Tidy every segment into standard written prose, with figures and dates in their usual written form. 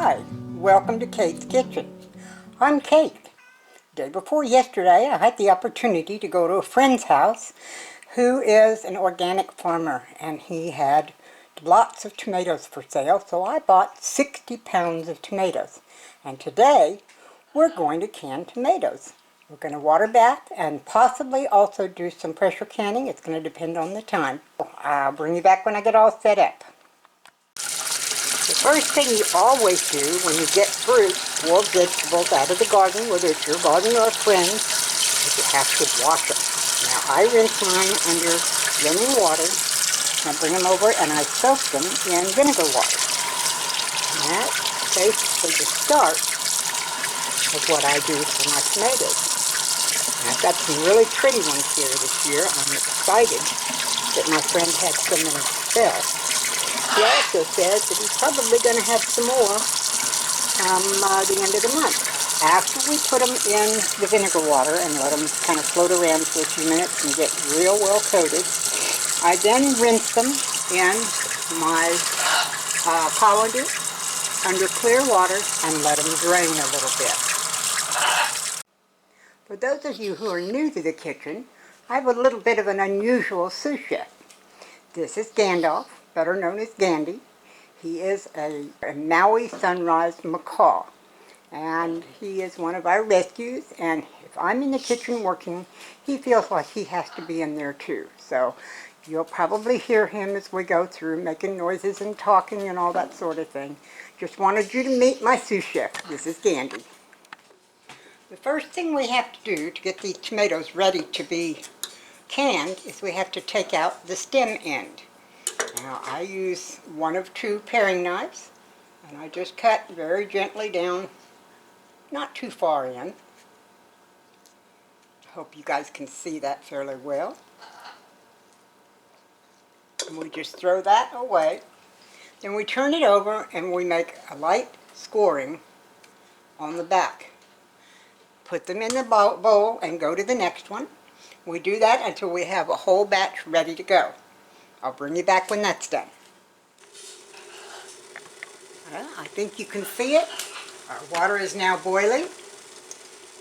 Hi, welcome to Kate's Kitchen. I'm Kate. Day before yesterday, I had the opportunity to go to a friend's house who is an organic farmer, and he had lots of tomatoes for sale, so I bought 60 pounds of tomatoes. And today, we're going to can tomatoes. We're going to water bath and possibly also do some pressure canning. It's going to depend on the time. I'll bring you back when I get all set up. The first thing you always do when you get fruit or vegetables out of the garden, whether it's your garden or a friend's, is you have to wash them. Now, I rinse mine under running water. I bring them over and I soak them in vinegar water. And that's basically the start of what I do for my tomatoes. And I've got some really pretty ones here this year. I'm excited that my friend had so many to sell. He also says that he's probably going to have some more the end of the month. After we put them in the vinegar water and let them kind of float around for a few minutes and get real well coated, I then rinse them in my colander under clear water and let them drain a little bit. For those of you who are new to the kitchen, I have a little bit of an unusual sous chef. This is Gandalf, better known as Gandhi. He is a Maui sunrise macaw, and he is one of our rescues, and if I'm in the kitchen working, he feels like he has to be in there too. So you'll probably hear him as we go through making noises and talking and all that sort of thing. Just wanted you to meet my sous chef. This is Gandhi. The first thing we have to do to get these tomatoes ready to be canned is we have to take out the stem end. Now, I use one of two paring knives, and I just cut very gently down, not too far in. I hope you guys can see that fairly well. And we just throw that away. Then we turn it over and we make a light scoring on the back. Put them in the bowl and go to the next one. We do that until we have a whole batch ready to go. I'll bring you back when that's done. Well, I think you can see it. Our water is now boiling.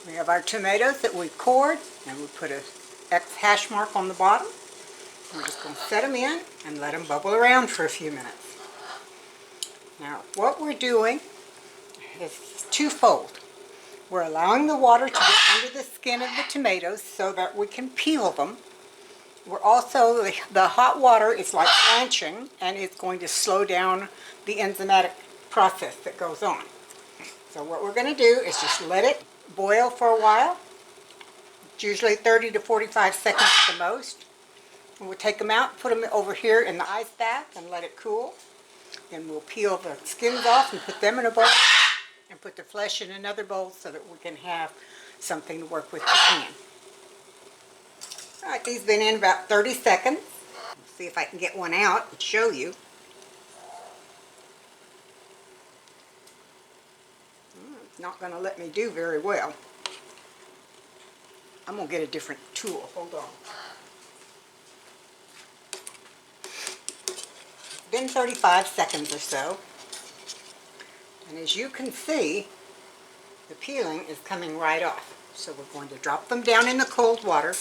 We have our tomatoes that we've cored, and we put a X hash mark on the bottom. We're just going to set them in and let them bubble around for a few minutes. Now, what we're doing is twofold. We're allowing the water to get under the skin of the tomatoes so that we can peel them. We're also, the hot water is like blanching, and it's going to slow down the enzymatic process that goes on. So what we're going to do is just let it boil for a while. It's usually 30 to 45 seconds at the most. And we'll take them out, put them over here in the ice bath and let it cool. Then we'll peel the skins off and put them in a bowl and put the flesh in another bowl so that we can have something to work with to can. Alright, these have been in about 30 seconds. Let's see if I can get one out and show you. It's not going to let me do very well. I'm going to get a different tool. Hold on. It's been 35 seconds or so. And as you can see, the peeling is coming right off. So we're going to drop them down in the cold water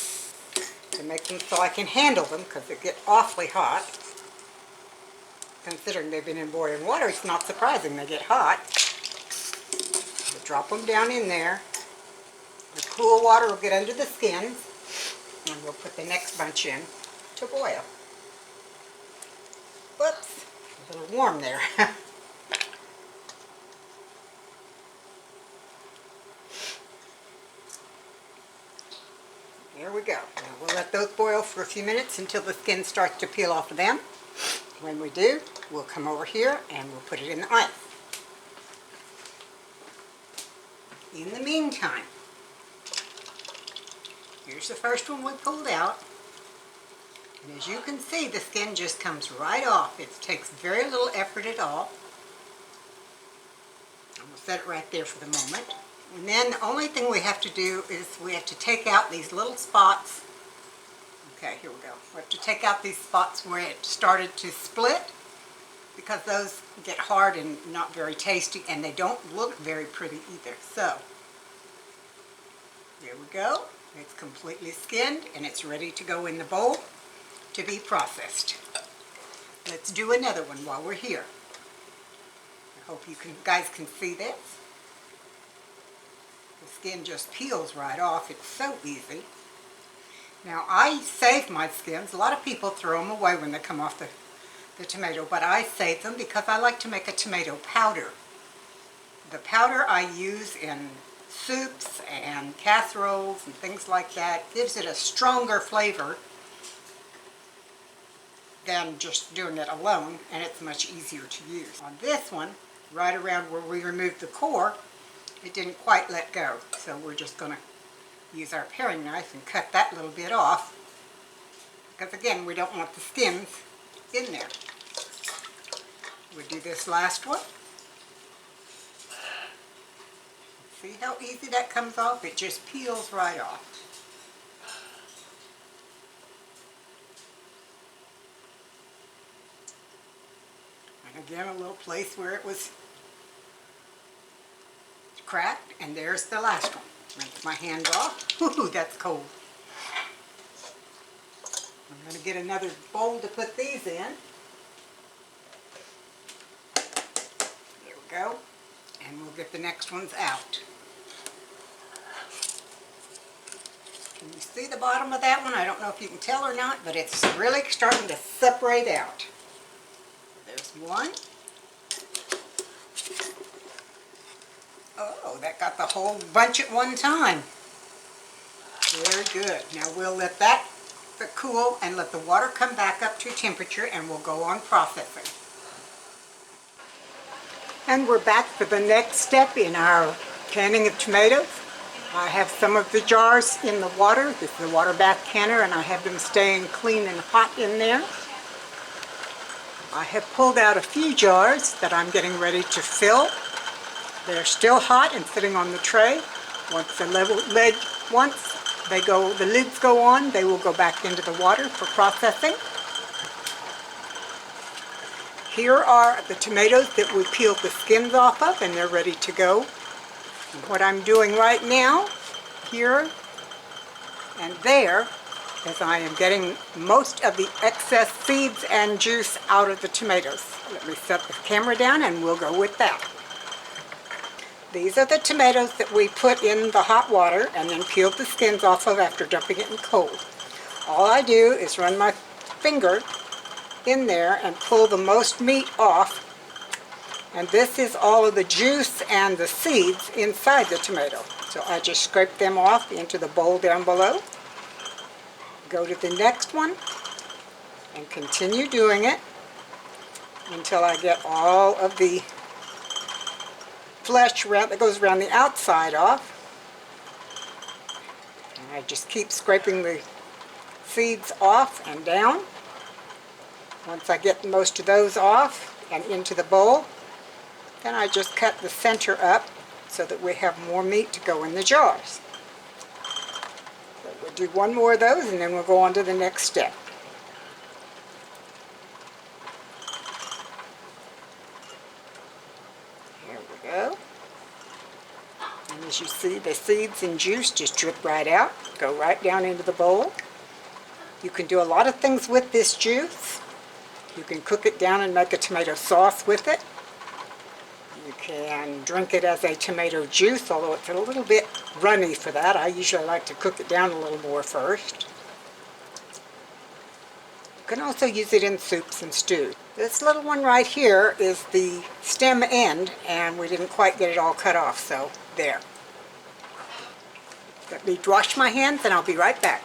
to make them so I can handle them, because they get awfully hot. Considering they've been in boiling water, it's not surprising they get hot. We'll drop them down in there. The cool water will get under the skins, and we'll put the next bunch in to boil. Whoops, a little warm there. There we go. Now we'll let those boil for a few minutes until the skin starts to peel off of them. When we do, we'll come over here and we'll put it in the ice. In the meantime, here's the first one we pulled out. And as you can see, the skin just comes right off. It takes very little effort at all. I'm going to set it right there for the moment. And then the only thing we have to do is we have to take out these little spots. Okay, here we go. We have to take out these spots where it started to split. because those get hard and not very tasty, and they don't look very pretty either. So, there we go. It's completely skinned and it's ready to go in the bowl to be processed. Let's do another one while we're here. I hope you guys can see this. The skin just peels right off. It's so easy. Now, I save my skins. A lot of people throw them away when they come off the tomato, but I save them because I like to make a tomato powder. The powder I use in soups and casseroles and things like that gives it a stronger flavor than just doing it alone, and it's much easier to use. On this one, right around where we removed the core, it didn't quite let go, so we're just going to use our paring knife and cut that little bit off, because again, we don't want the skins in there. We'll do this last one. See how easy that comes off? It just peels right off. And again, a little place where it was cracked, and there's the last one. Rinse my hands off. Woohoo, that's cold. I'm going to get another bowl to put these in. There we go. And we'll get the next ones out. Can you see the bottom of that one? I don't know if you can tell or not, but it's really starting to separate out. There's one. Oh, that got the whole bunch at one time. Very good. Now we'll let that cool and let the water come back up to temperature, and we'll go on processing. And we're back for the next step in our canning of tomatoes. I have some of the jars in the water. This is a water bath canner, and I have them staying clean and hot in there. I have pulled out a few jars that I'm getting ready to fill. They're still hot and sitting on the tray. Once the lids go on, they will go back into the water for processing. Here are the tomatoes that we peeled the skins off of, and they're ready to go. And what I'm doing right now, here and there, is I am getting most of the excess seeds and juice out of the tomatoes. Let me set the camera down and we'll go with that. These are the tomatoes that we put in the hot water and then peeled the skins off of after dumping it in cold. All I do is run my finger in there and pull the most meat off, and this is all of the juice and the seeds inside the tomato. So I just scrape them off into the bowl down below, go to the next one, and continue doing it until I get all of the flesh that goes around the outside off. And I just keep scraping the seeds off and down. Once I get most of those off and into the bowl, then I just cut the center up so that we have more meat to go in the jars. So we'll do one more of those and then we'll go on to the next step. Here we go. And as you see, the seeds and juice just drip right out, go right down into the bowl. You can do a lot of things with this juice. You can cook it down and make a tomato sauce with it. You can drink it as a tomato juice, although it's a little bit runny for that. I usually like to cook it down a little more first. You can also use it in soups and stews. This little one right here is the stem end, and we didn't quite get it all cut off, so there. Let me wash my hands and I'll be right back.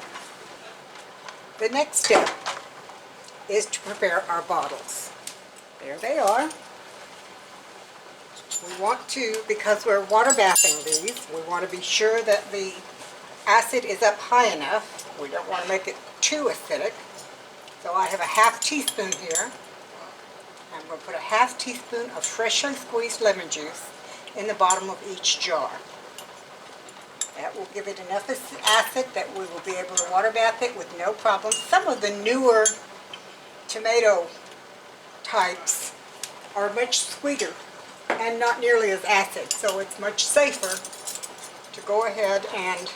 The next step is to prepare our bottles. There they are. We want to, because we're water bathing these, we want to be sure that the acid is up high enough. We don't want to make it too acidic. So I have a ½ teaspoon here. I'm going to put a ½ teaspoon of freshly squeezed lemon juice in the bottom of each jar. That will give it enough acid that we will be able to water bath it with no problem. Some of the newer tomato types are much sweeter and not nearly as acid, so it's much safer to go ahead and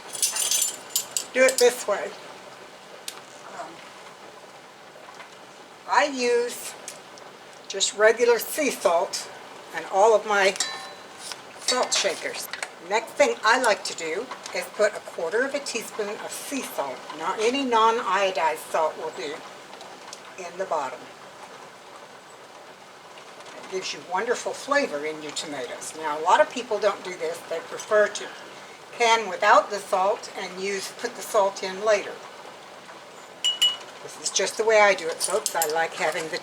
do it this way. I use just regular sea salt and all of my salt shakers. Next thing I like to do is put 1/4 teaspoon of sea salt, not any non-iodized salt will do, in the bottom. It gives you wonderful flavor in your tomatoes. Now a lot of people don't do this. They prefer to can without the salt and put the salt in later. This is just the way I do it, folks. I like having the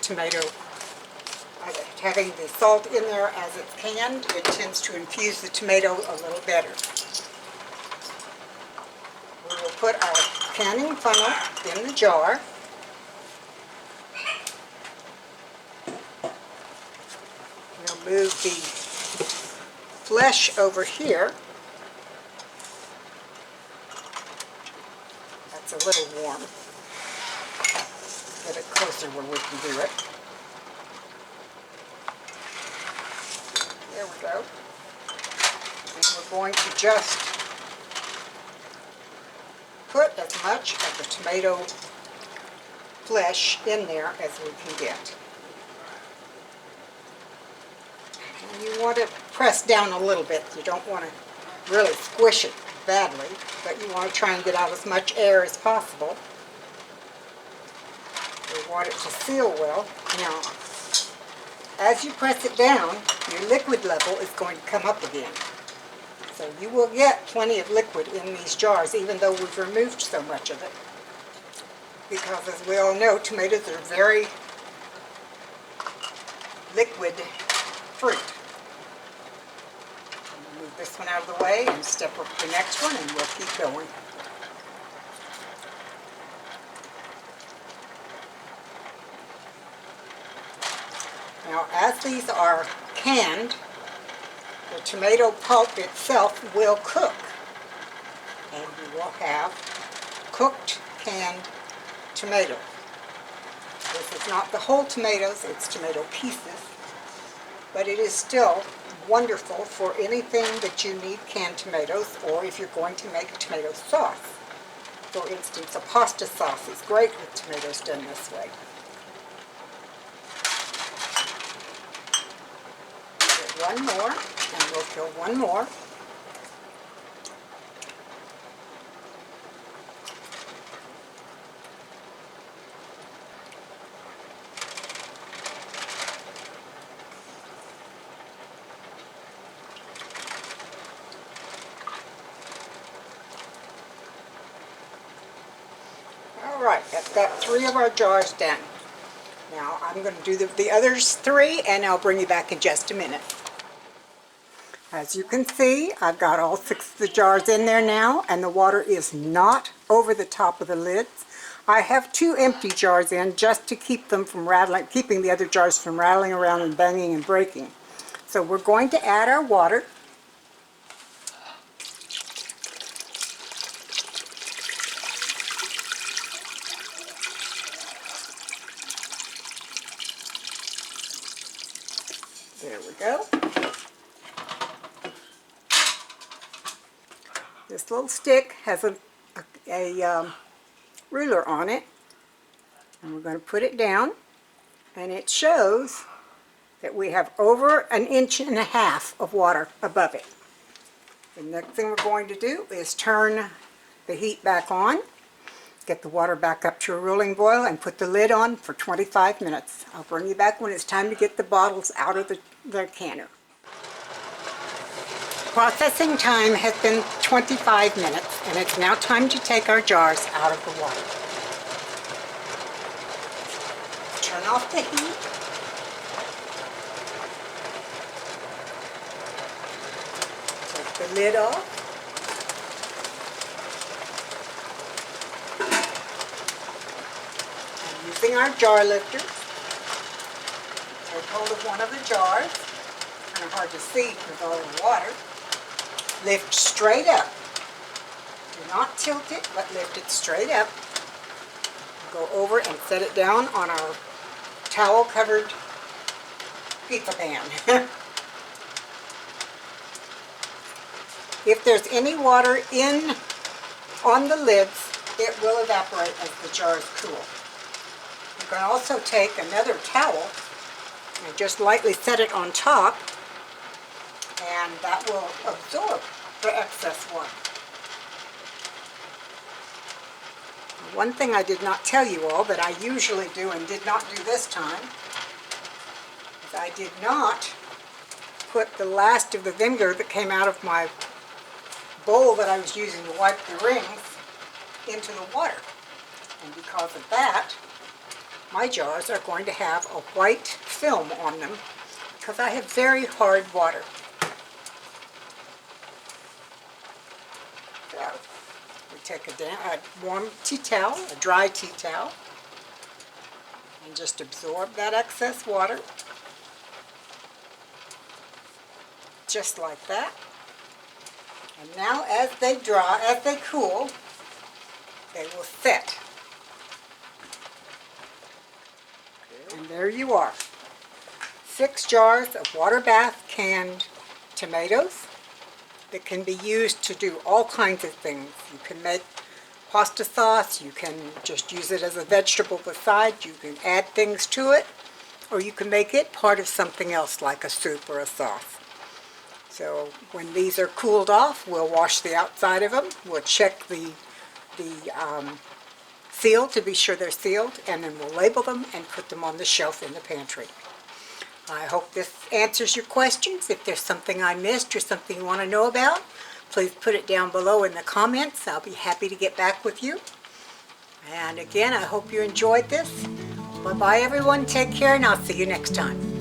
having the salt in there as it's canned. It tends to infuse the tomato a little better. We will put our canning funnel in the jar. We'll move the flesh over here. That's a little warm. Get it closer where we can do it. There we go. And we're going to just put as much of the tomato flesh in there as we can get. And you want to press down a little bit. You don't want to really squish it badly, but you want to try and get out as much air as possible. We want it to seal well. Now, as you press it down, your liquid level is going to come up again. So you will get plenty of liquid in these jars, even though we've removed so much of it. Because as we all know, tomatoes are very liquid fruit. Move this one out of the way and step up the next one, and we'll keep going. Now, as these are canned, the tomato pulp itself will cook, and you will have cooked canned tomato. This is not the whole tomatoes, it's tomato pieces, but it is still wonderful for anything that you need canned tomatoes, or if you're going to make a tomato sauce. For instance, a pasta sauce is great with tomatoes done this way. One more, and we'll fill one more. All right, that's got 3 of our jars done. Now I'm going to do the others 3, and I'll bring you back in just a minute. As you can see, I've got all 6 of the jars in there now, and the water is not over the top of the lids. I have 2 empty jars in just to keep them from rattling, keeping the other jars from rattling around and banging and breaking. So we're going to add our water. There we go. This little stick has a ruler on it, and we're going to put it down, and it shows that we have over 1.5 inches of water above it. The next thing we're going to do is turn the heat back on, get the water back up to a rolling boil, and put the lid on for 25 minutes. I'll bring you back when it's time to get the bottles out of the canner. Processing time has been 25 minutes, and it's now time to take our jars out of the water. Turn off the heat. Take the lid off. And using our jar lifter, take hold of one of the jars. Kind of hard to see with all the water. Lift straight up. Do not tilt it, but lift it straight up. Go over and set it down on our towel-covered pizza pan. If there's any water on the lids, it will evaporate as the jars cool. You can also take another towel and just lightly set it on top, and that will absorb the excess water. One thing I did not tell you all that I usually do and did not do this time is I did not put the last of the vinegar that came out of my bowl that I was using to wipe the rings into the water. And because of that, my jars are going to have a white film on them because I have very hard water. So we take a warm tea towel, a dry tea towel, and just absorb that excess water, just like that. And now as they cool, they will set. And there you are. 6 jars of water bath canned tomatoes that can be used to do all kinds of things. You can make pasta sauce, you can just use it as a vegetable beside, you can add things to it, or you can make it part of something else like a soup or a sauce. So when these are cooled off, we'll wash the outside of them, we'll check the seal to be sure they're sealed, and then we'll label them and put them on the shelf in the pantry. I hope this answers your questions. If there's something I missed or something you want to know about, please put it down below in the comments. I'll be happy to get back with you. And again, I hope you enjoyed this. Bye-bye everyone, take care, and I'll see you next time.